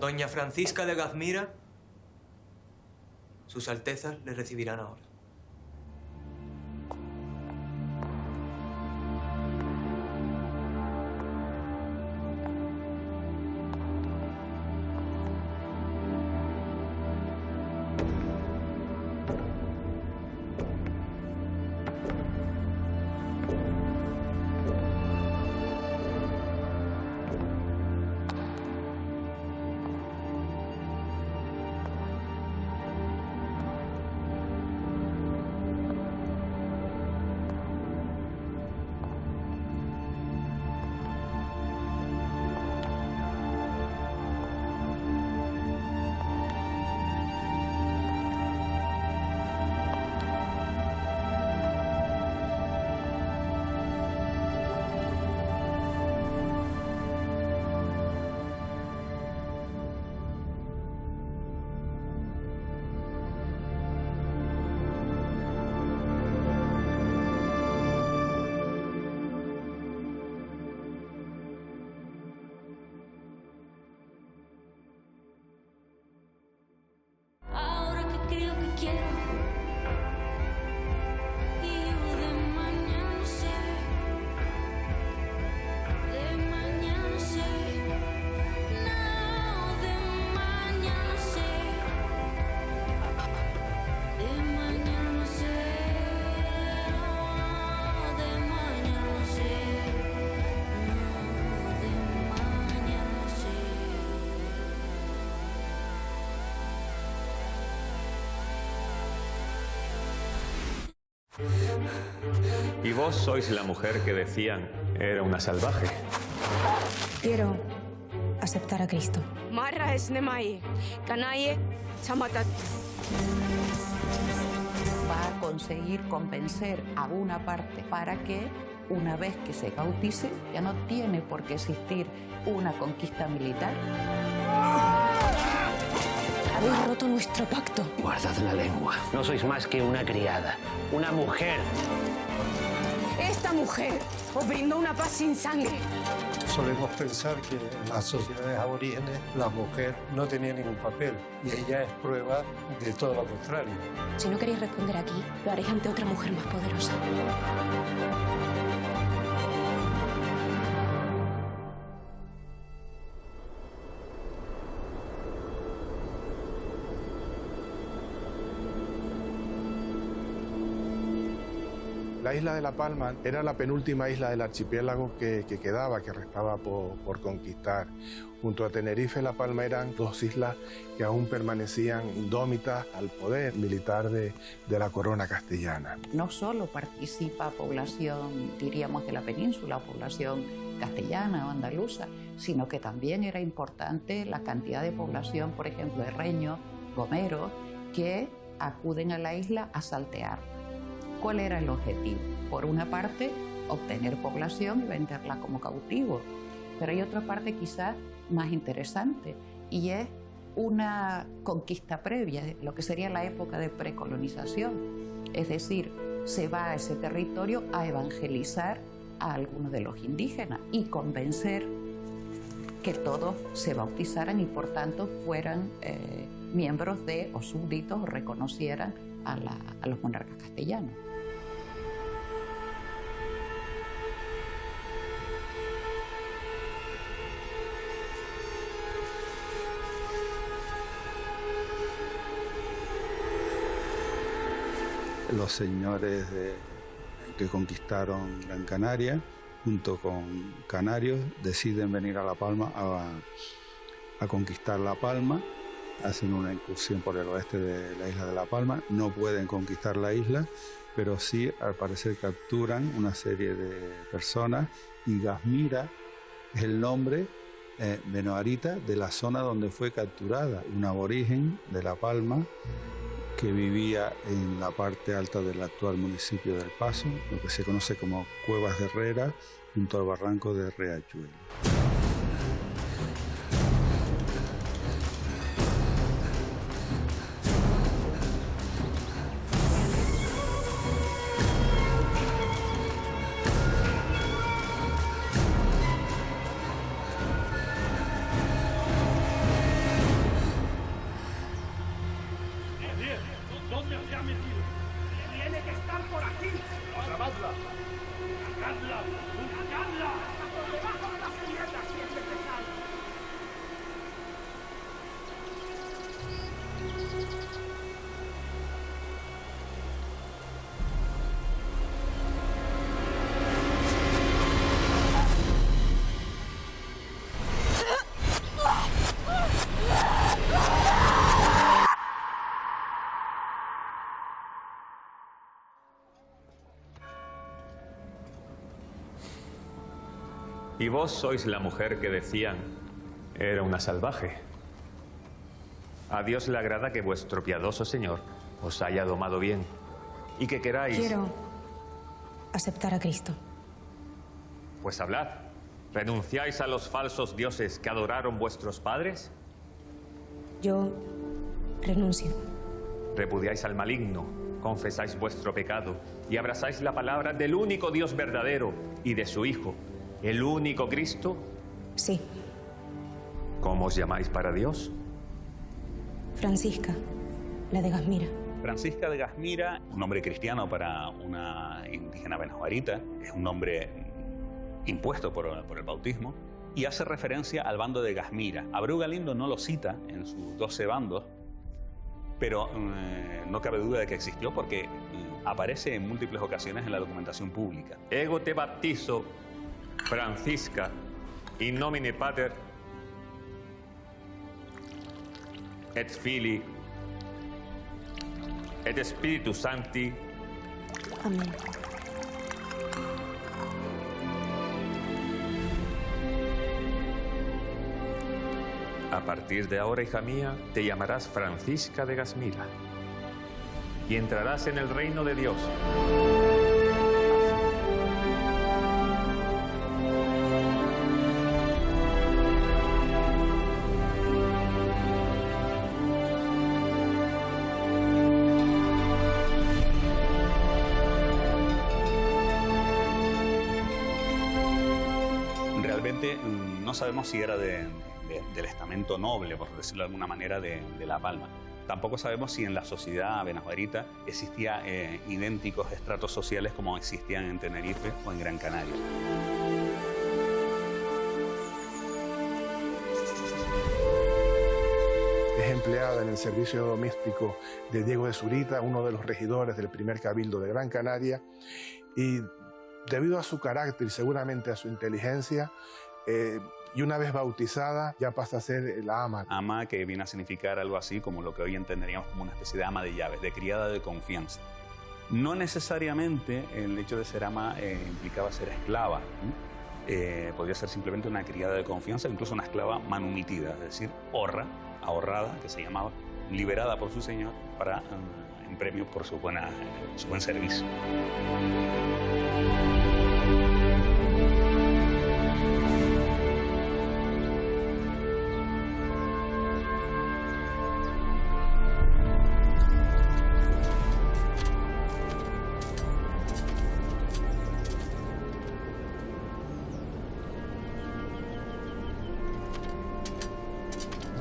Doña Francisca de Gazmira, sus altezas le recibirán ahora. Y vos sois la mujer que decían era una salvaje. Quiero aceptar a Cristo. Marra es nemai, canaye, chamatat. Va a conseguir convencer a una parte para que, una vez que se bautice, ya no tiene por qué existir una conquista militar. Habéis roto nuestro pacto. Guardad la lengua. No sois más que una criada, una mujer. Esta mujer os brindó una paz sin sangre. Solemos pensar que en las sociedades aborígenes la mujer no tenía ningún papel y ella es prueba de todo lo contrario. Si no queréis responder aquí, lo haréis ante otra mujer más poderosa. La isla de La Palma era la penúltima isla del archipiélago que quedaba, que restaba por conquistar. Junto a Tenerife y La Palma eran dos islas que aún permanecían indómitas al poder militar de la corona castellana. No solo participa población, diríamos, de la península, población castellana o andaluza, sino que también era importante la cantidad de población, por ejemplo, de reños, gomeros, que acuden a la isla a saltear. ¿Cuál era el objetivo? Por una parte, obtener población y venderla como cautivo. Pero hay otra parte quizás más interesante y es una conquista previa, lo que sería la época de precolonización. Es decir, se va a ese territorio a evangelizar a algunos de los indígenas y convencer que todos se bautizaran y por tanto fueran miembros de o súbditos o reconocieran a los monarcas castellanos. Los señores que conquistaron Gran Canaria, junto con canarios, deciden venir a La Palma a conquistar La Palma. Hacen una incursión por el oeste de la isla de La Palma. No pueden conquistar la isla, pero sí, al parecer, capturan una serie de personas. Y Gazmira es el nombre benoarita de la zona donde fue capturada, un aborigen de La Palma que vivía en la parte alta del actual municipio del Paso, lo que se conoce como Cuevas de Herrera, junto al barranco de Riachuelo. Y vos sois la mujer que decían era una salvaje. A Dios le agrada que vuestro piadoso Señor os haya domado bien y que queráis... Quiero aceptar a Cristo. Pues hablad. ¿Renunciáis a los falsos dioses que adoraron vuestros padres? Yo renuncio. ¿Repudiáis al maligno, confesáis vuestro pecado y abrazáis la palabra del único Dios verdadero y de su Hijo, el único Cristo? Sí. ¿Cómo os llamáis para Dios? Francisca, la de Gasmira. Francisca de Gasmira, un nombre cristiano para una indígena benjoarita, es un nombre impuesto por el bautismo, y hace referencia al bando de Gasmira. Abreu Galindo no lo cita en sus 12 bandos, pero no cabe duda de que existió porque aparece en múltiples ocasiones en la documentación pública. Ego te baptizo, Francisca, in nomine Pater, et Filii, et Spiritus Sancti. Amén. A partir de ahora, hija mía, te llamarás Francisca de Gasmira y entrarás en el reino de Dios. Realmente no sabemos si era del estamento noble, por decirlo de alguna manera, de La Palma. Tampoco sabemos si en la sociedad benjoarita existían idénticos estratos sociales como existían en Tenerife o en Gran Canaria. Es empleada en el servicio doméstico de Diego de Zurita, uno de los regidores del primer cabildo de Gran Canaria, y debido a su carácter y seguramente a su inteligencia, y una vez bautizada ya pasa a ser la ama. Ama, que viene a significar algo así como lo que hoy entenderíamos como una especie de ama de llaves, de criada de confianza. No necesariamente el hecho de ser ama implicaba ser esclava. Podría ser simplemente una criada de confianza, incluso una esclava manumitida, es decir, ahorrada, que se llamaba, liberada por su señor para, en premio por su buen servicio.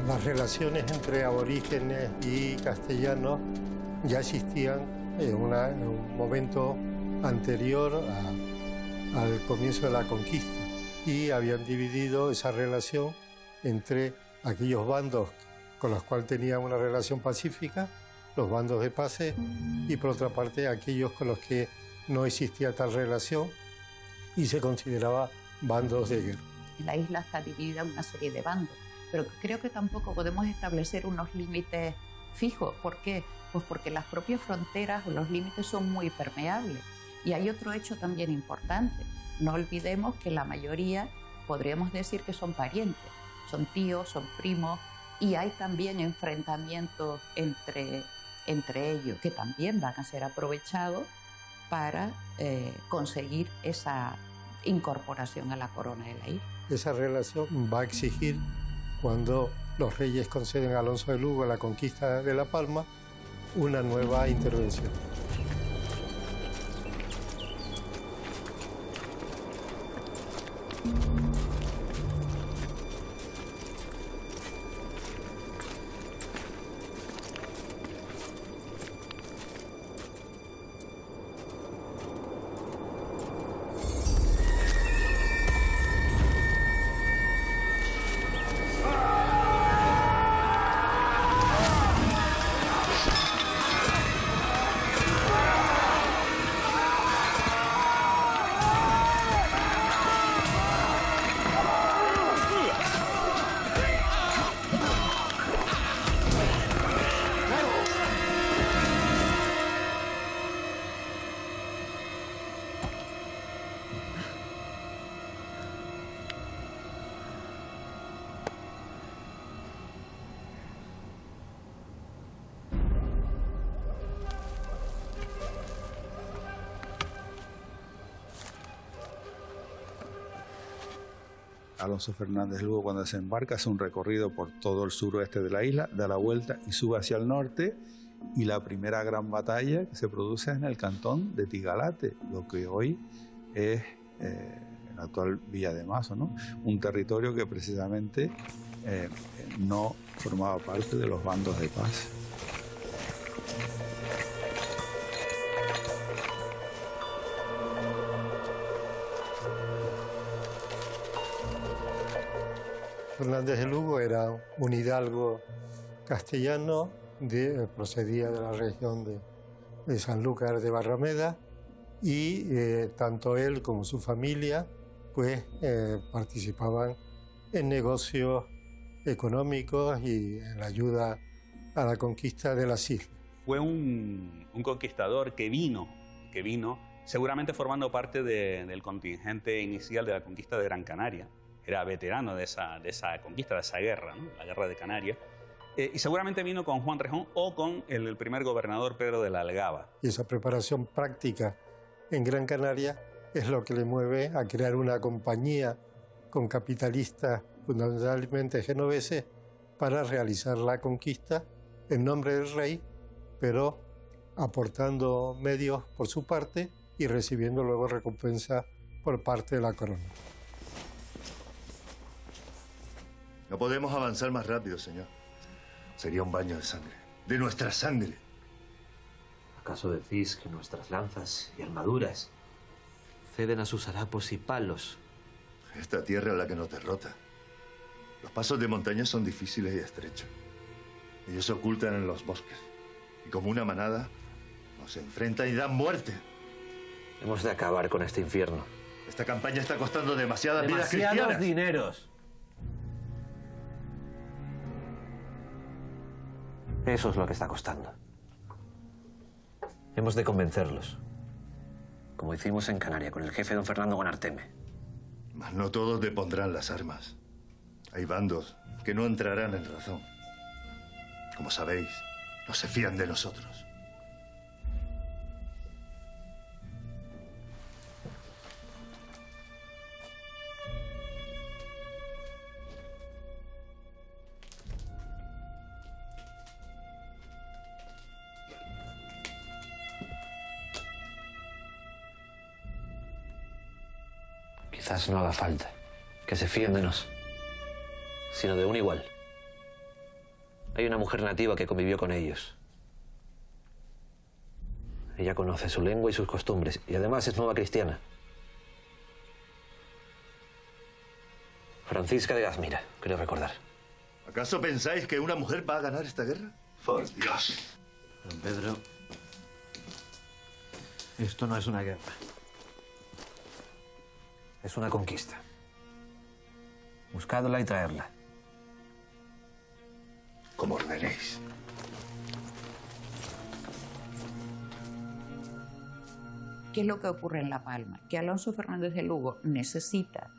Las relaciones entre aborígenes y castellanos ya existían en un momento anterior al comienzo de la conquista y habían dividido esa relación entre aquellos bandos con los cuales tenían una relación pacífica, los bandos de paces, y por otra parte aquellos con los que no existía tal relación y se consideraba bandos de guerra. La isla está dividida en una serie de bandos, pero creo que tampoco podemos establecer unos límites fijos. ¿Por qué? Pues porque las propias fronteras o los límites son muy permeables. Y hay otro hecho también importante. No olvidemos que la mayoría podríamos decir que son parientes, son tíos, son primos, y hay también enfrentamientos entre ellos que también van a ser aprovechados para conseguir esa incorporación a la corona de la isla. Esa relación va a exigir, cuando los reyes conceden a Alonso de Lugo la conquista de La Palma, una nueva intervención. Alonso Fernández de Lugo, cuando desembarca, hace un recorrido por todo el suroeste de la isla, da la vuelta y sube hacia el norte, y la primera gran batalla que se produce es en el cantón de Tigalate, lo que hoy es la actual Villa de Mazo, ¿no? Un territorio que precisamente no formaba parte de los bandos de paz. Fernández de Lugo era un hidalgo castellano, procedía de la región de Sanlúcar de Barrameda, y tanto él como su familia pues participaban en negocios económicos y en la ayuda a la conquista de las islas. Fue un conquistador que vino seguramente formando parte del contingente inicial de la conquista de Gran Canaria. Era veterano de esa conquista, de esa guerra, ¿no? La guerra de Canarias. Y seguramente vino con Juan Rejón o con el primer gobernador Pedro de la Algaba. Y esa preparación práctica en Gran Canaria es lo que le mueve a crear una compañía con capitalistas fundamentalmente genoveses para realizar la conquista en nombre del rey, pero aportando medios por su parte y recibiendo luego recompensa por parte de la corona. No podemos avanzar más rápido, señor. Sería un baño de sangre. ¡De nuestra sangre! ¿Acaso decís que nuestras lanzas y armaduras ceden a sus harapos y palos? Esta tierra es la que nos derrota. Los pasos de montaña son difíciles y estrechos. Ellos se ocultan en los bosques. Y como una manada, nos enfrentan y dan muerte. Hemos de acabar con este infierno. Esta campaña está costando demasiadas vidas cristianas. Demasiados dineros. Eso es lo que está costando. Hemos de convencerlos. Como hicimos en Canarias con el jefe don Fernando Gonarteme. Mas no todos depondrán las armas. Hay bandos que no entrarán en razón. Como sabéis, no se fían de nosotros. Quizás no haga falta que se fíen de nos, sino de un igual. Hay una mujer nativa que convivió con ellos. Ella conoce su lengua y sus costumbres, y además es nueva cristiana. Francisca de Gazmira, creo recordar. ¿Acaso pensáis que una mujer va a ganar esta guerra? ¡Por Dios! Don Pedro, esto no es una guerra. Es una conquista. Buscadla y traerla. Como ordenéis. ¿Qué es lo que ocurre en La Palma? Que Alonso Fernández de Lugo necesita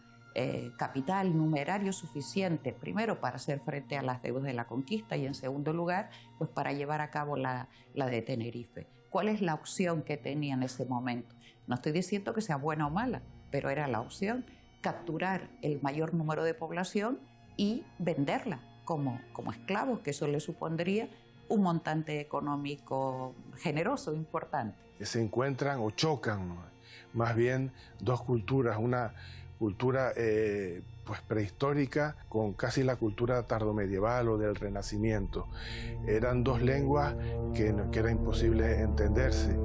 capital numerario suficiente, primero para hacer frente a las deudas de la conquista y en segundo lugar, pues para llevar a cabo la de Tenerife. ¿Cuál es la opción que tenía en ese momento? No estoy diciendo que sea buena o mala, pero era la opción, capturar el mayor número de población y venderla como esclavos, que eso le supondría un montante económico generoso, importante. Se encuentran o chocan más bien dos culturas, una cultura pues prehistórica con casi la cultura tardomedieval o del Renacimiento. Eran dos lenguas que era imposible entenderse.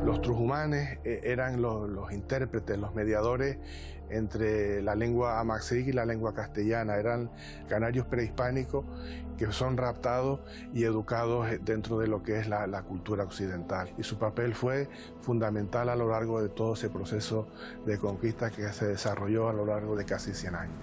Los trujumanes eran los intérpretes, los mediadores entre la lengua amaxic y la lengua castellana. Eran canarios prehispánicos que son raptados y educados dentro de lo que es la cultura occidental. Y su papel fue fundamental a lo largo de todo ese proceso de conquista que se desarrolló a lo largo de casi 100 años.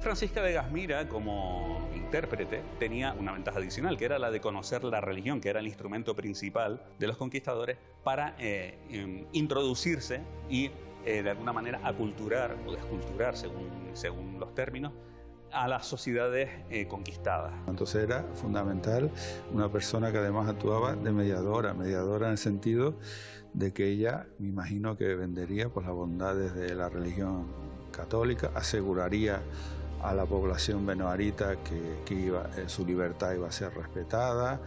Francisca de Gasmira, como intérprete, tenía una ventaja adicional, que era la de conocer la religión, que era el instrumento principal de los conquistadores para introducirse y, de alguna manera, aculturar o desculturar, según los términos, a las sociedades conquistadas. Entonces era fundamental una persona que además actuaba de mediadora en el sentido de que ella, me imagino que vendería pues las bondades de la religión católica, aseguraría a la población benoarita que su libertad iba a ser respetada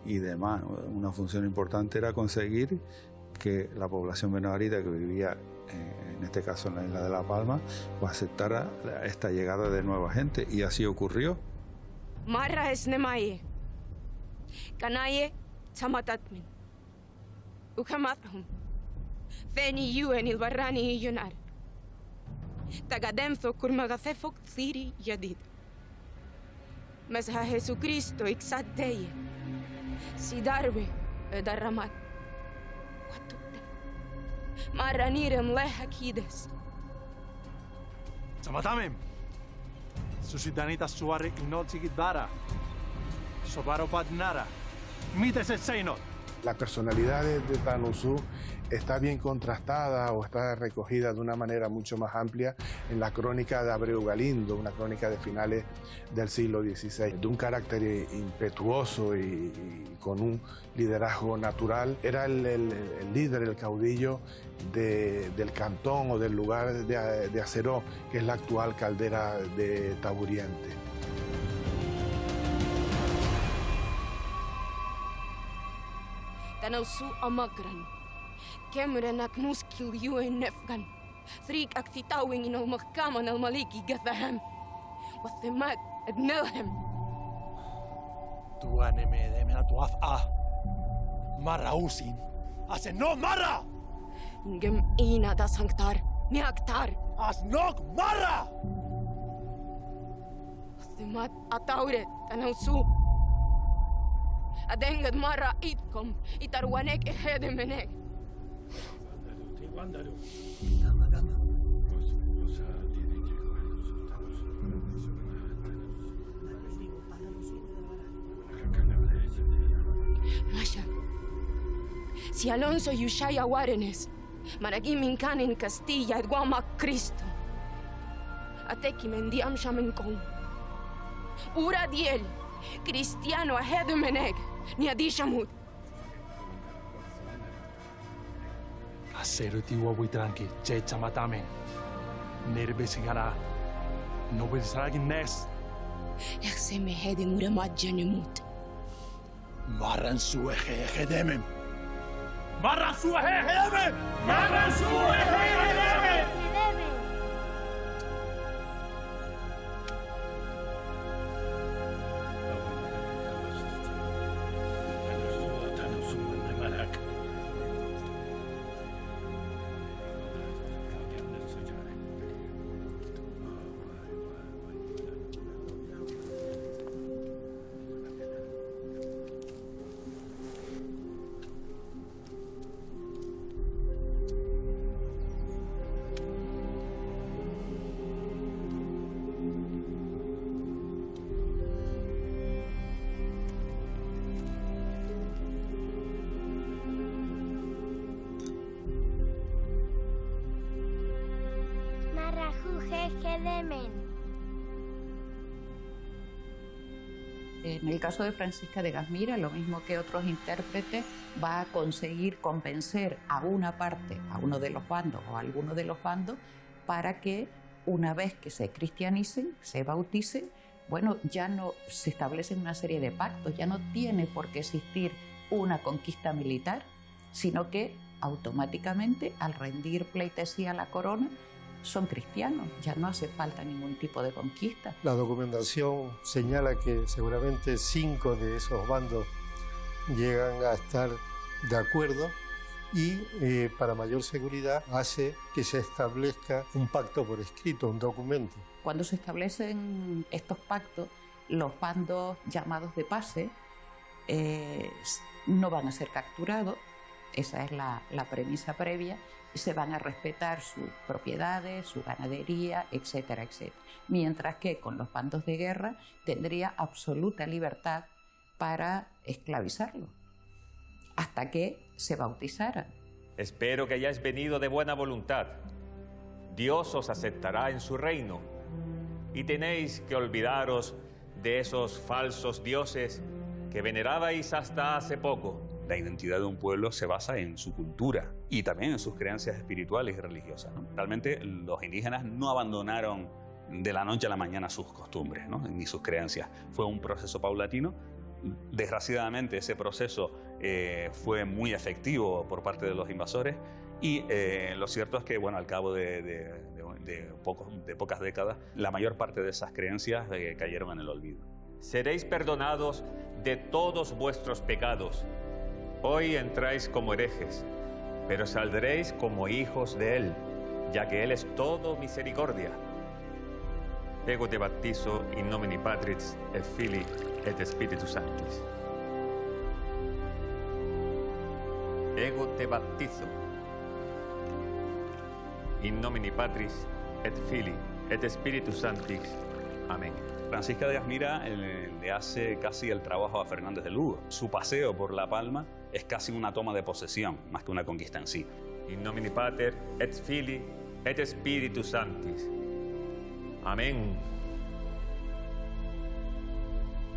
y demás. Una función importante era conseguir que la población benoarita que vivía, en este caso en la isla de La Palma, pues aceptara esta llegada de nueva gente, y así ocurrió. Marra esnemaye, kanaye chamatatmin, ukamathum, feni yuen il barrani yunar. Tagademtho kurmagathefok thiri yadid. Mesha Jesucristo ixadeye. Sidarwe edarramat. Watute. Maranirem lehakides. Chamatamem. Susidanita suare inotsigit bara. Sobaro padnara. Mites el seinot. La personalidad de Tanusú está bien contrastada o está recogida de una manera mucho más amplia en la crónica de Abreu Galindo, una crónica de finales del siglo XVI, de un carácter impetuoso y con un liderazgo natural. Era el líder, el caudillo del cantón o del lugar de Aceró, que es la actual caldera de Taburiente. Tanusú amagran. Kemrenak nuskil yuen nefgan. Thrik aktitawing inal mahkaman al maliki gathahem. Wathemat adnelhem. Tuaneme de menatuaf Marra usin. Ase no marra! Ngem ina da sanctar. Niaktar. Asnok marra! Wathemat atauret Tanusú. Adengad marra itkom. Itarwanek ehedemenek. Masha, si Alonso Yushaya Guarenes, Maragui Mincan en Castilla, Guama Cristo, Ateki Mendiam Shamenkon, Ura Diel, Cristiano Ahedemeneg, Niadishamut. Acero tiwa witranki, che chamatamen. Nerbe singara. No besaragin nes. Ese me hede muramat janemut. Marran su eje demem. Marran su eje demem. Marran su eje demem. En el caso de Francisca de Gasmira, lo mismo que otros intérpretes, va a conseguir convencer a una parte, a uno de los bandos o a alguno de los bandos, para que una vez que se cristianicen, se bauticen, bueno, ya no se establecen una serie de pactos, ya no tiene por qué existir una conquista militar, sino que automáticamente, al rendir pleitesía a la corona, son cristianos, ya no hace falta ningún tipo de conquista. La documentación señala que seguramente 5 de esos bandos llegan a estar de acuerdo y para mayor seguridad hace que se establezca un pacto por escrito, un documento. Cuando se establecen estos pactos, los bandos llamados de pase no van a ser capturados, esa es la premisa previa, se van a respetar sus propiedades, su ganadería, etcétera, etcétera. Mientras que con los bandos de guerra tendría absoluta libertad para esclavizarlos, hasta que se bautizaran. Espero que hayáis venido de buena voluntad. Dios os aceptará en su reino. Y tenéis que olvidaros de esos falsos dioses que venerabais hasta hace poco. La identidad de un pueblo se basa en su cultura y también en sus creencias espirituales y religiosas, ¿no? Realmente los indígenas no abandonaron de la noche a la mañana sus costumbres, ¿no? Ni sus creencias. Fue un proceso paulatino. Desgraciadamente ese proceso fue muy efectivo por parte de los invasores y lo cierto es que, bueno, al cabo de pocas décadas, la mayor parte de esas creencias cayeron en el olvido. Seréis perdonados de todos vuestros pecados. Hoy entráis como herejes, pero saldréis como hijos de Él, ya que Él es todo misericordia. Ego te baptizo in nomine Patris et Filii et Spiritus Sanctis. Ego te baptizo in nomine Patris et Filii et Spiritus Sanctis. Amén. Francisca de Asmira le hace casi el trabajo a Fernández de Lugo. Su paseo por La Palma es casi una toma de posesión, más que una conquista en sí. In nomine Pater et Filii et Spiritus Sanctis. Amén.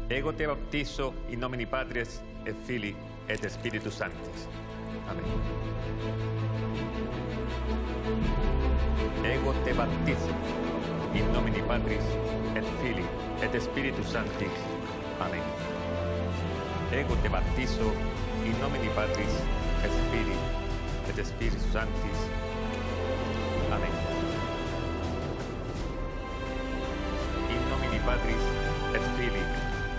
Ego te baptizo in nomine Patris et Filii et Spiritus Sanctis. Amén. Ego te baptizo in nomine Patris et Filii et Spiritus Sanctis. Amén. Ego te baptizo in nomine Patris et Filii et Spiritus Sanctis. Amén. In nomine Patris et Filii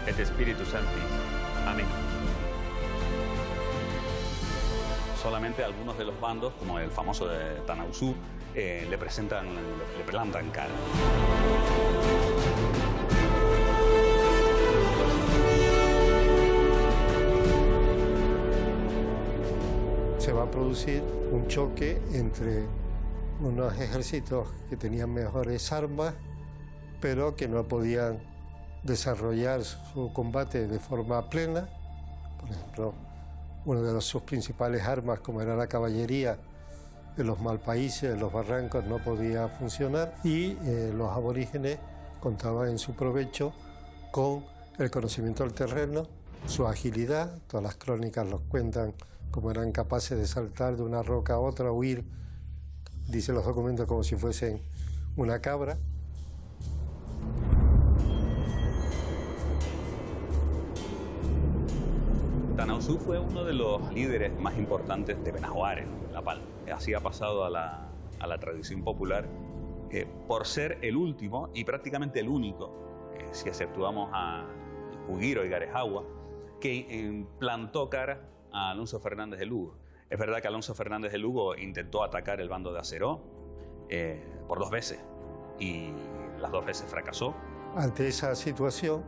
et Spiritus Sanctis. Amén. Solamente algunos de los bandos, como el famoso de Tanausú, le plantan cara. Se va a producir un choque entre unos ejércitos que tenían mejores armas, pero que no podían desarrollar su combate de forma plena. Por ejemplo, una de sus principales armas, como era la caballería, en los malpaíses, en los barrancos, no podía funcionar, y los aborígenes contaban en su provecho con el conocimiento del terreno, su agilidad. Todas las crónicas los cuentan como eran capaces de saltar de una roca a otra, huir, dicen los documentos, como si fuesen una cabra. Tanausú fue uno de los líderes más importantes de Benajuárez, La Palma. Así ha pasado a la tradición popular por ser el último y prácticamente el único, si exceptuamos a Cugiro y Garejagua, que plantó cara a Alonso Fernández de Lugo. Es verdad que Alonso Fernández de Lugo intentó atacar el bando de Aceró por 2 veces y las 2 veces fracasó. Ante esa situación,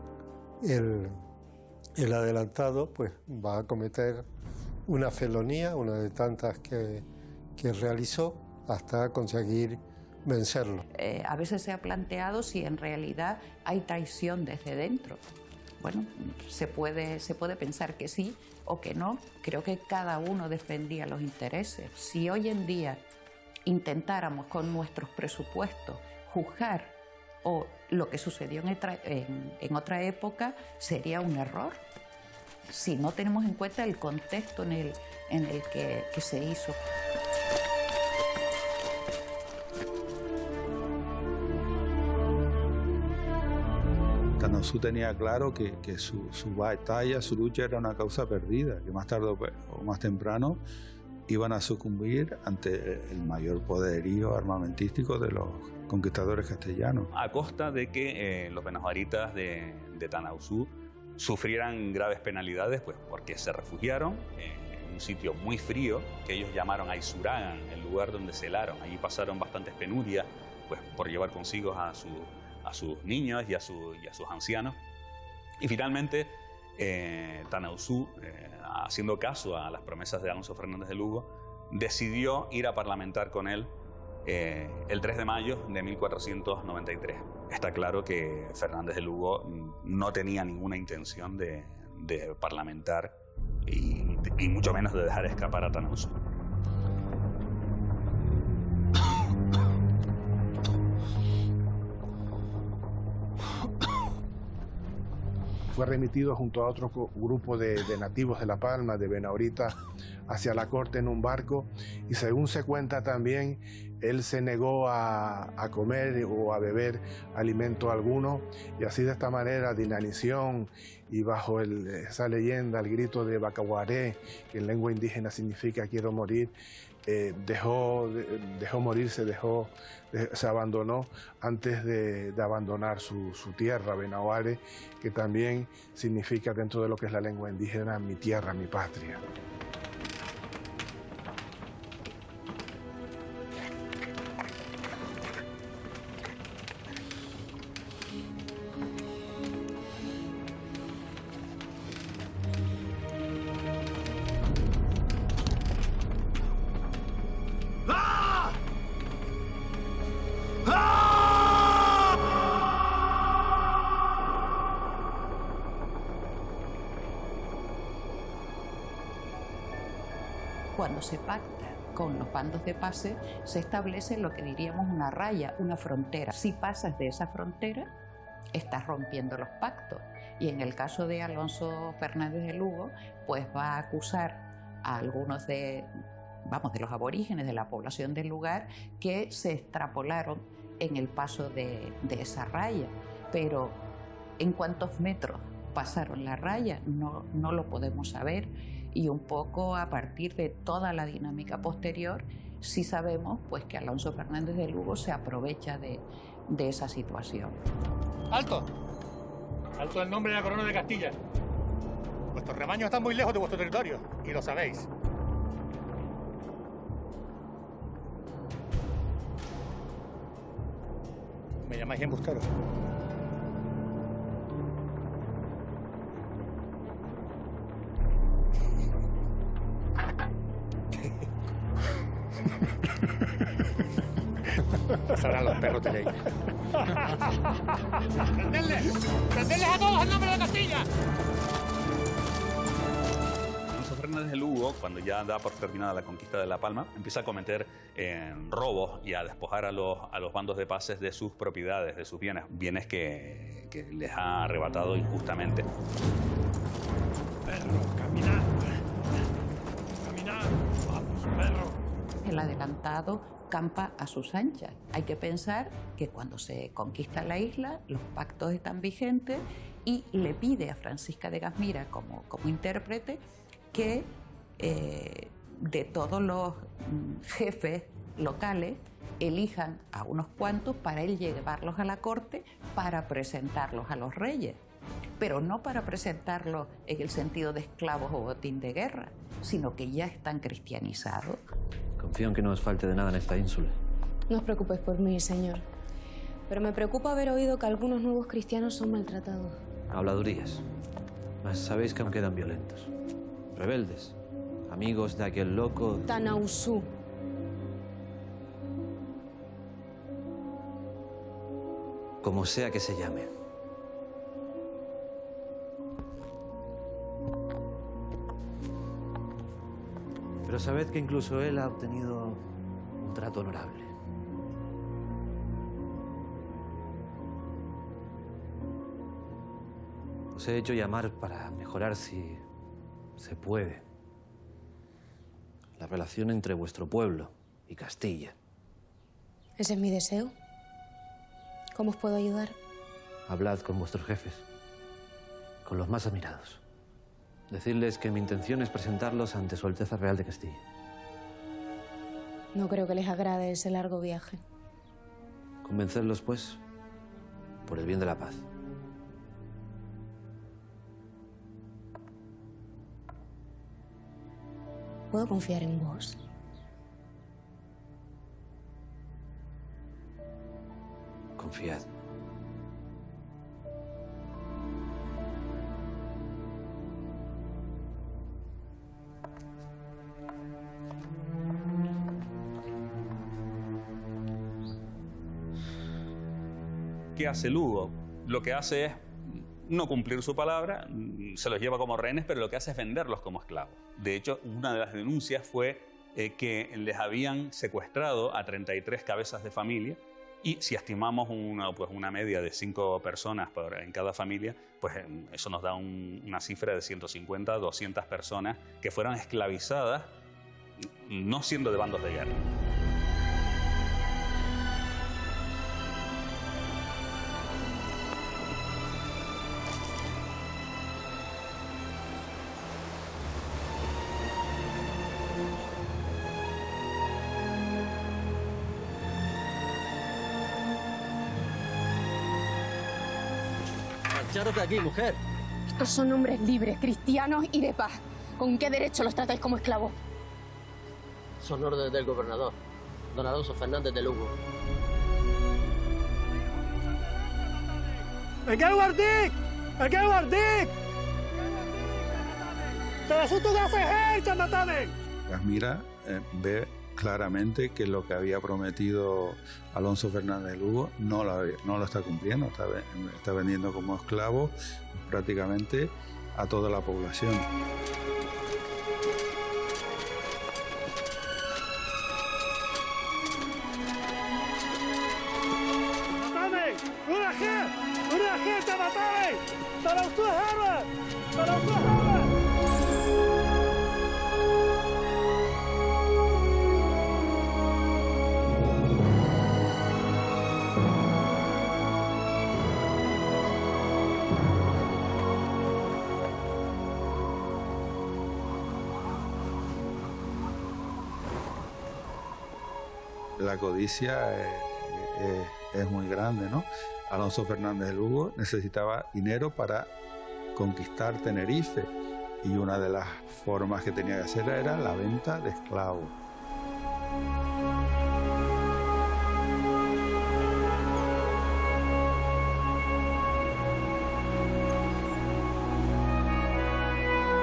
el adelantado pues, va a cometer una felonía, una de tantas que realizó, hasta conseguir vencerlo. A veces se ha planteado si en realidad hay traición desde dentro. Bueno, se puede pensar que sí o que no. Creo que cada uno defendía los intereses. Si hoy en día intentáramos con nuestros presupuestos juzgar o lo que sucedió en otra época, sería un error. Si no tenemos en cuenta el contexto en el que se hizo. Tanausú tenía claro que su batalla, su lucha era una causa perdida, que más tarde o más temprano iban a sucumbir ante el mayor poderío armamentístico de los conquistadores castellanos. A costa de que los benajuaritas de Tanausú sufrieran graves penalidades, pues porque se refugiaron en un sitio muy frío que ellos llamaron Aizuragan, el lugar donde se helaron. Allí pasaron bastantes penurias, pues por llevar consigo a sus niños y a sus ancianos. Y finalmente Tanausú, haciendo caso a las promesas de Alonso Fernández de Lugo, decidió ir a parlamentar con él el 3 de mayo de 1493. Está claro que Fernández de Lugo no tenía ninguna intención de parlamentar y mucho menos de dejar escapar a Tanausu. Fue remitido junto a otro grupo de nativos de La Palma, de Benaurita, hacia la corte en un barco, y según se cuenta también, él se negó a comer o a beber alimento alguno, y así de esta manera, de inanición y bajo esa leyenda, el grito de Bacaguaré, que en lengua indígena significa quiero morir, dejó morirse, se abandonó antes de abandonar su tierra, Benahuare, que también significa dentro de lo que es la lengua indígena mi tierra, mi patria. Cuando se pacta con los bandos de pase, se establece lo que diríamos una raya, una frontera. Si pasas de esa frontera, estás rompiendo los pactos. Y en el caso de Alonso Fernández de Lugo, pues va a acusar a algunos de los aborígenes de la población del lugar que se extrapolaron en el paso de esa raya. Pero en cuántos metros pasaron la raya no lo podemos saber. Y un poco a partir de toda la dinámica posterior, sí sabemos pues, que Alonso Fernández de Lugo se aprovecha de esa situación. ¡Alto! ¡Alto el nombre de la corona de Castilla! Vuestros rebaños están muy lejos de vuestro territorio, y lo sabéis. Me llamáis embustero. Sabrán los perros de ley. ¡Prenderles! ¡Prenderles a todos en nombre de Castilla! Alonso Fernández de Lugo, cuando ya da por terminada la conquista de La Palma, empieza a cometer robos y a despojar a los bandos de pases de sus propiedades, de sus bienes que les ha arrebatado injustamente. Perro, caminar. Caminar. Vamos, perro. El adelantado campa a sus anchas. Hay que pensar que cuando se conquista la isla, los pactos están vigentes y le pide a Francisca de Gasmira como intérprete que de todos los jefes locales elijan a unos cuantos para él llevarlos a la corte para presentarlos a los reyes. Pero no para presentarlos en el sentido de esclavos o botín de guerra, sino que ya están cristianizados. Confío en que no os falte de nada en esta ínsula. No os preocupéis por mí, señor. Pero me preocupa haber oído que algunos nuevos cristianos son maltratados. Habladurías. Mas sabéis que aún quedan violentos. Rebeldes. Amigos de aquel loco... Tanausu. Como sea que se llame. Pero sabed que incluso él ha obtenido un trato honorable. Os he hecho llamar para mejorar, si se puede, la relación entre vuestro pueblo y Castilla. Ese es mi deseo. ¿Cómo os puedo ayudar? Hablad con vuestros jefes, con los más admirados. Decidles que mi intención es presentarlos ante Su Alteza Real de Castilla. No creo que les agrade ese largo viaje. Convencedlos, pues, por el bien de la paz. ¿Puedo confiar en vos? Confiad. ¿qué hace Lugo? Lo que hace es no cumplir su palabra, se los lleva como rehenes, pero lo que hace es venderlos como esclavos. De hecho, una de las denuncias fue que les habían secuestrado a 33 cabezas de familia, y si estimamos una media de 5 personas en cada familia, pues eso nos da una cifra de 150 a 200 personas que fueron esclavizadas, no siendo de bandos de guerra. Marcharos de aquí, mujer. Estos son hombres libres, cristianos y de paz. ¿Con qué derecho los tratáis como esclavos? Son órdenes del gobernador, don Alonso Fernández de Lugo. ¡Aquell guardic! ¡Aquell guardic! ¡Te asunto de hacer que matame! Gasmira ve claramente que lo que había prometido Alonso Fernández de Lugo no lo está cumpliendo, está vendiendo como esclavo prácticamente a toda la población. La codicia es muy grande, ¿no? Alonso Fernández de Lugo necesitaba dinero para conquistar Tenerife y una de las formas que tenía que hacer era la venta de esclavos.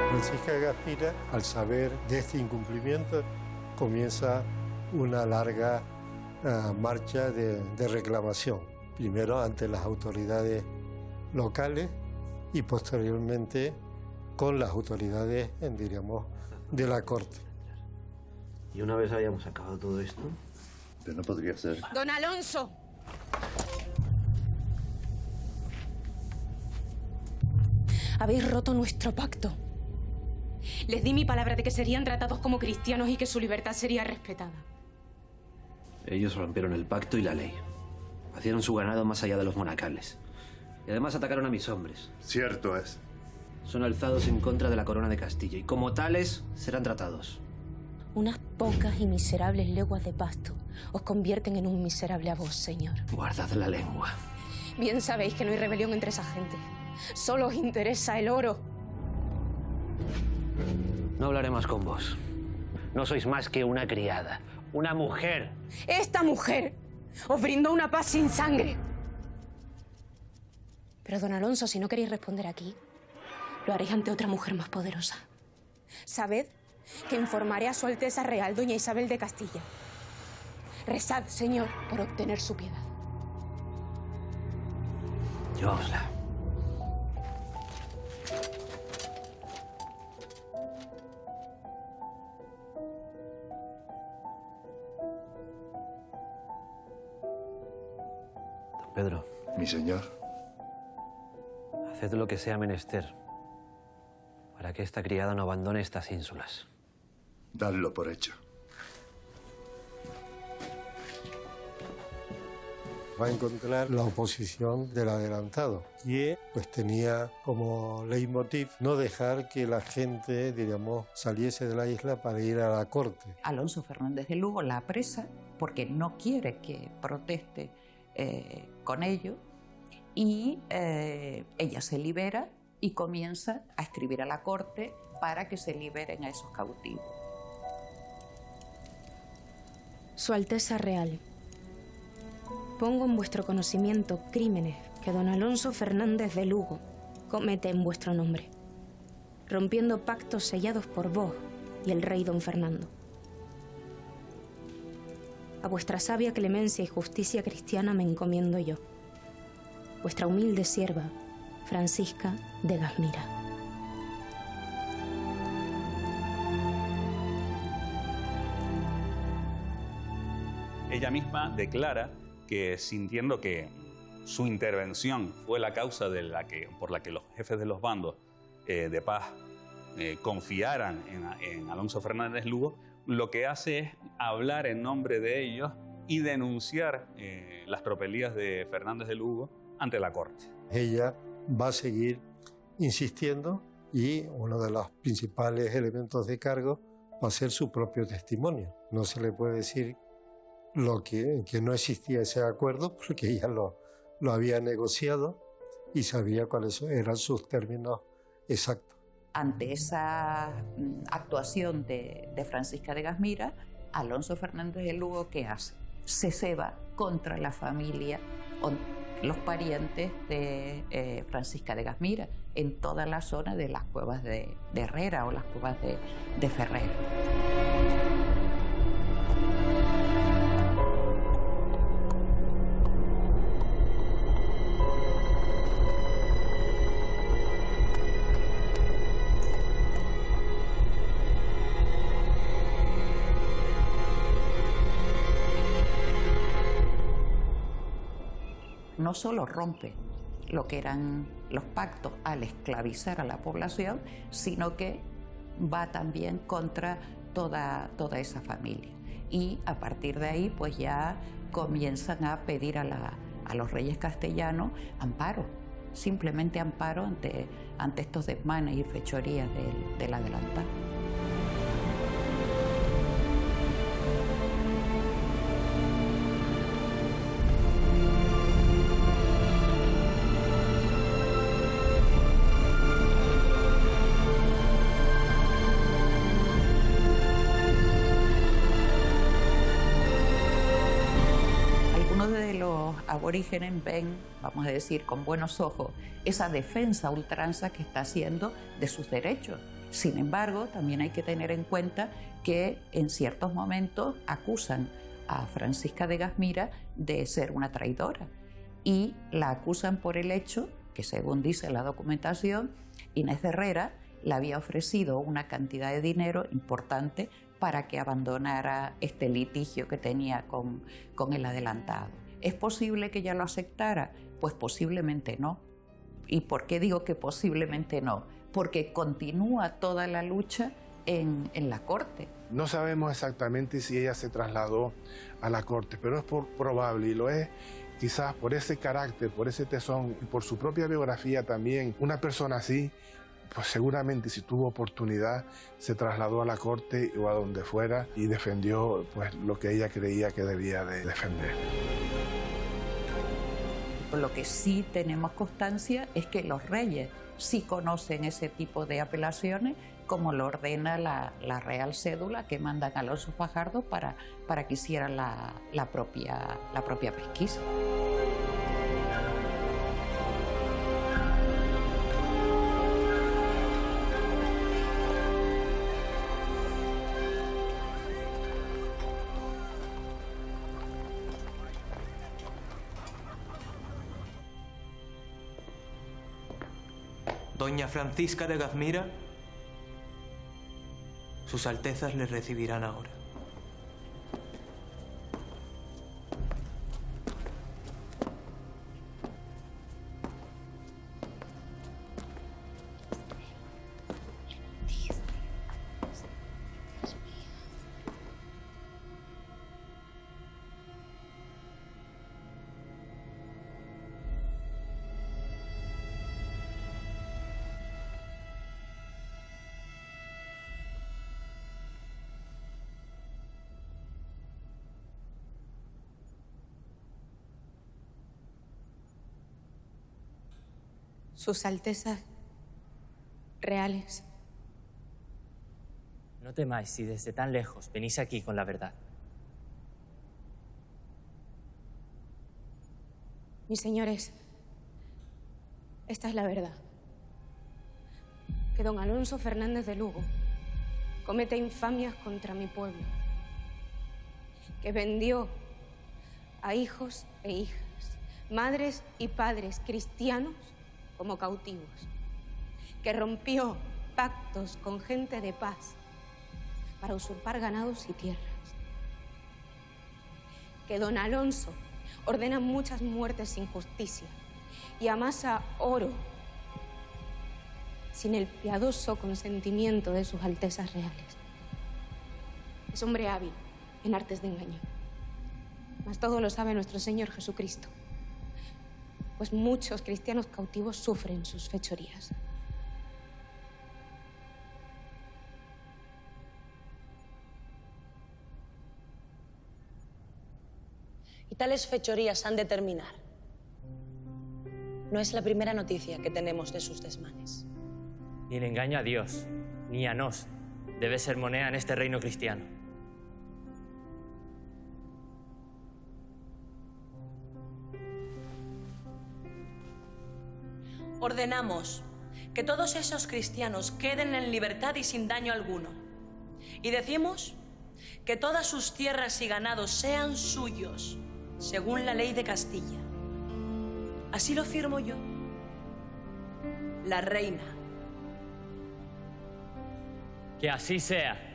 Francisca Gasmira, al saber de este incumplimiento, comienza una larga marcha de reclamación, primero ante las autoridades locales y posteriormente con las autoridades, diríamos, de la corte. Y una vez hayamos acabado todo esto... Pero no podría ser. ¡Don Alonso! Habéis roto nuestro pacto. Les di mi palabra de que serían tratados como cristianos y que su libertad sería respetada. Ellos rompieron el pacto y la ley. Hacían su ganado más allá de los monacales. Y además atacaron a mis hombres. Cierto es. Son alzados en contra de la corona de Castilla y como tales serán tratados. Unas pocas y miserables leguas de pasto os convierten en un miserable a vos, señor. Guardad la lengua. Bien sabéis que no hay rebelión entre esa gente. Solo os interesa el oro. No hablaré más con vos. No sois más que una criada, una mujer. Esta mujer os brindó una paz sin sangre. Pero, don Alonso, si no queréis responder aquí, lo haréis ante otra mujer más poderosa. Sabed que informaré a su Alteza Real, doña Isabel de Castilla. Rezad, señor, por obtener su piedad. Lleváosla. Don Pedro. Mi señor. Haced lo que sea menester para que esta criada no abandone estas ínsulas. Dadlo por hecho. Va a encontrar la oposición del adelantado, y pues tenía como leitmotiv no dejar que la gente, diríamos, saliese de la isla para ir a la corte. Alonso Fernández de Lugo la apresa porque no quiere que proteste con ello, y ella se libera y comienza a escribir a la corte para que se liberen a esos cautivos. Su Alteza Real, pongo en vuestro conocimiento crímenes que don Alonso Fernández de Lugo comete en vuestro nombre, rompiendo pactos sellados por vos y el rey don Fernando. A vuestra sabia clemencia y justicia cristiana me encomiendo yo. vuestra humilde sierva, Francisca de Gasmira. Ella misma declara que, sintiendo que su intervención fue la causa por la que los jefes de los bandos de paz confiaran en Alonso Fernández Lugo, lo que hace es hablar en nombre de ellos y denunciar las tropelías de Fernández de Lugo ante la corte. Ella va a seguir insistiendo y uno de los principales elementos de cargo va a ser su propio testimonio. No se le puede decir que no existía ese acuerdo porque ella lo había negociado y sabía cuáles eran sus términos exactos. Ante esa actuación de Francisca de Gasmira, Alonso Fernández de Lugo, ¿qué hace? Se ceba contra la familia, los parientes de Francisca de Gasmira, en toda la zona de las cuevas de Herrera o las cuevas de Ferrera. No solo rompe lo que eran los pactos al esclavizar a la población, sino que va también contra toda esa familia. Y a partir de ahí, pues ya comienzan a pedir a los reyes castellanos amparo, simplemente amparo ante estos desmanes y fechorías del adelantado. Aborígenes ven, vamos a decir, con buenos ojos esa defensa a ultranza que está haciendo de sus derechos. Sin embargo, también hay que tener en cuenta que en ciertos momentos acusan a Francisca de Gasmira de ser una traidora y la acusan por el hecho que, según dice la documentación, Inés de Herrera le había ofrecido una cantidad de dinero importante para que abandonara este litigio que tenía con el adelantado. ¿Es posible que ella lo aceptara? Pues posiblemente no. ¿Y por qué digo que posiblemente no? Porque continúa toda la lucha en la corte. No sabemos exactamente si ella se trasladó a la corte, pero es probable, y lo es quizás por ese carácter, por ese tesón y por su propia biografía también. Una persona así, pues seguramente si tuvo oportunidad se trasladó a la corte o a donde fuera y defendió pues lo que ella creía que debía de defender. Lo que sí tenemos constancia es que los reyes sí conocen ese tipo de apelaciones, como lo ordena la Real Cédula que mandan a Alonso Fajardo para que hiciera la propia pesquisa. Doña Francisca de Gasmira, sus altezas le recibirán ahora. Sus Altezas Reales. No temáis si desde tan lejos venís aquí con la verdad. Mis señores, esta es la verdad. Que don Alonso Fernández de Lugo comete infamias contra mi pueblo. Que vendió a hijos e hijas, madres y padres cristianos como cautivos, que rompió pactos con gente de paz para usurpar ganados y tierras, que don Alonso ordena muchas muertes sin justicia y amasa oro sin el piadoso consentimiento de sus altezas reales. Es hombre hábil en artes de engaño, mas todo lo sabe nuestro Señor Jesucristo, pues muchos cristianos cautivos sufren sus fechorías. Y tales fechorías han de terminar. No es la primera noticia que tenemos de sus desmanes. Ni en engaño a Dios, ni a nos, debe ser moneda en este reino cristiano. Ordenamos que todos esos cristianos queden en libertad y sin daño alguno. Y decimos que todas sus tierras y ganados sean suyos, según la ley de Castilla. Así lo firmo yo, la reina. Que así sea.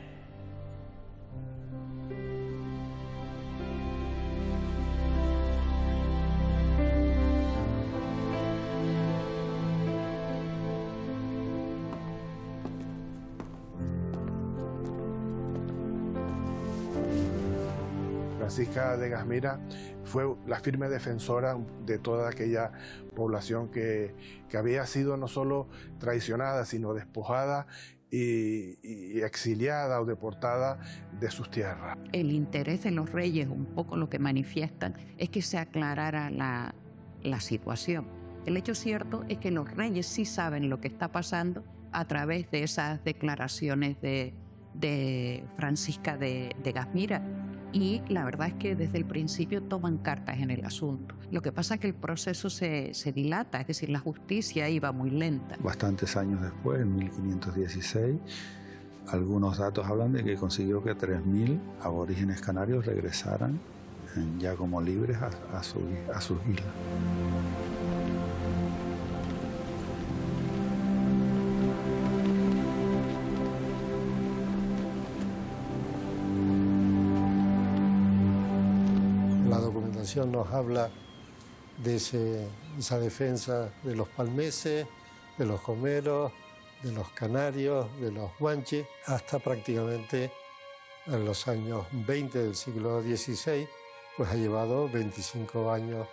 Francisca de Gasmira fue la firme defensora de toda aquella población que había sido no solo traicionada, sino despojada y exiliada o deportada de sus tierras. El interés de los reyes, un poco lo que manifiestan, es que se aclarara la situación. El hecho cierto es que los reyes sí saben lo que está pasando a través de esas declaraciones de Francisca de Gasmira. Y la verdad es que desde el principio toman cartas en el asunto. Lo que pasa es que el proceso se dilata, es decir, la justicia iba muy lenta. Bastantes años después, en 1516, algunos datos hablan de que consiguió que 3.000 aborígenes canarios regresaran ya como libres a sus islas. La documentación nos habla de esa defensa de los palmeses, de los comeros, de los canarios, de los guanches, hasta prácticamente en los años 20 del siglo XVI, pues ha llevado 25 años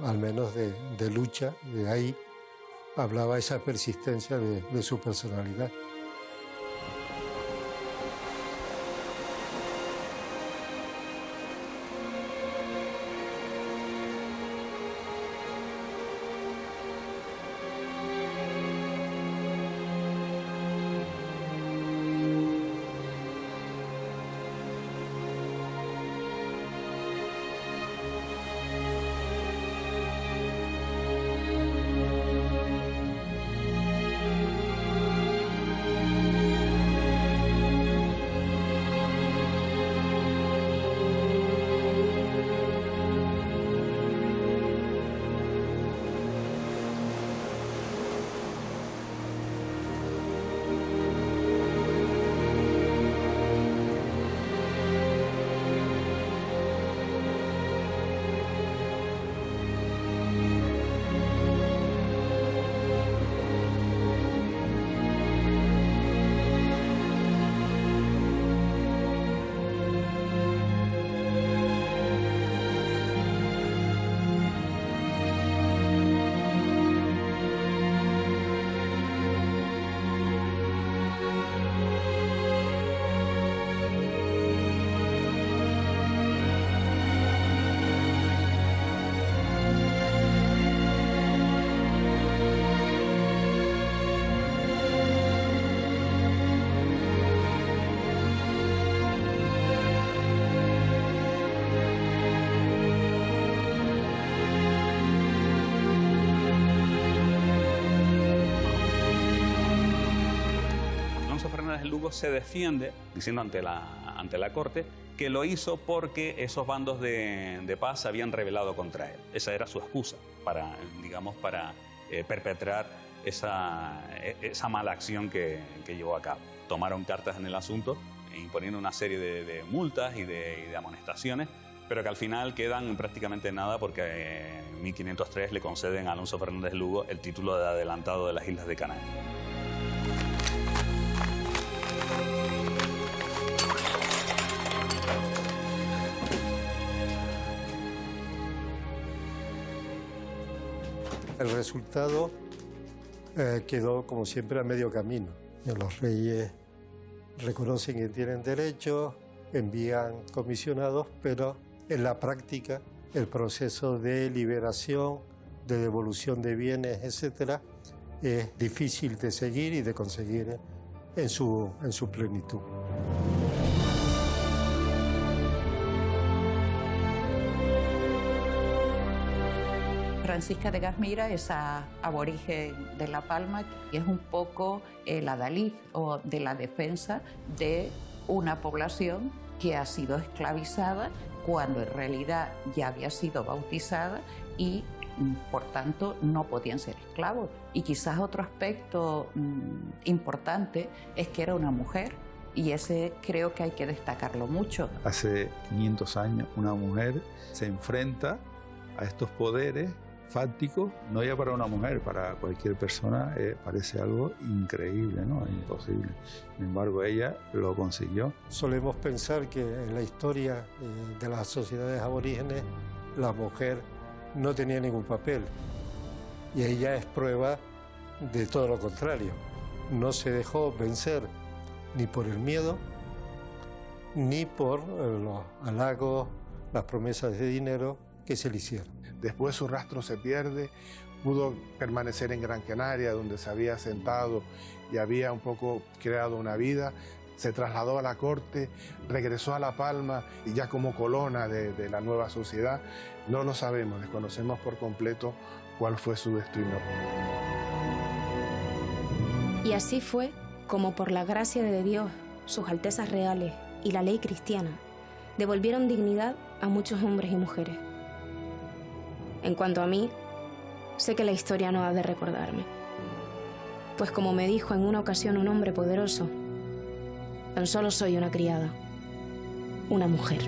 al menos de lucha. De ahí hablaba esa persistencia de su personalidad. Lugo se defiende diciendo ante la corte que lo hizo porque esos bandos de paz se habían rebelado contra él. Esa era su excusa para, digamos, para perpetrar esa mala acción que llevó a cabo. Tomaron cartas en el asunto, imponiendo una serie de multas y de amonestaciones, pero que al final quedan prácticamente nada porque en 1503 le conceden a Alonso Fernández de Lugo el título de adelantado de las Islas de Canarias. El resultado quedó, como siempre, a medio camino. Los reyes reconocen que tienen derecho, envían comisionados, pero en la práctica el proceso de liberación, de devolución de bienes, etcétera, es difícil de seguir y de conseguir en su plenitud. Francisca de Gazmira es aborigen de La Palma y es un poco el adalid o de la defensa de una población que ha sido esclavizada cuando en realidad ya había sido bautizada y por tanto no podían ser esclavos. Y quizás otro aspecto importante es que era una mujer y ese creo que hay que destacarlo mucho. Hace 500 años una mujer se enfrenta a estos poderes fáctico, no ya para una mujer, para cualquier persona parece algo increíble, ¿no? Imposible. Sin embargo, ella lo consiguió. Solemos pensar que en la historia de las sociedades aborígenes la mujer no tenía ningún papel y ella es prueba de todo lo contrario. No se dejó vencer ni por el miedo ni por los halagos, las promesas de dinero que se le hicieron. Después su rastro se pierde, pudo permanecer en Gran Canaria, donde se había asentado y había un poco creado una vida. Se trasladó a la corte, regresó a La Palma y ya como colona de la nueva sociedad. No lo sabemos, desconocemos por completo cuál fue su destino. Y así fue como por la gracia de Dios, sus altezas reales y la ley cristiana devolvieron dignidad a muchos hombres y mujeres. En cuanto a mí, sé que la historia no ha de recordarme. Pues como me dijo en una ocasión un hombre poderoso, tan solo soy una criada, una mujer.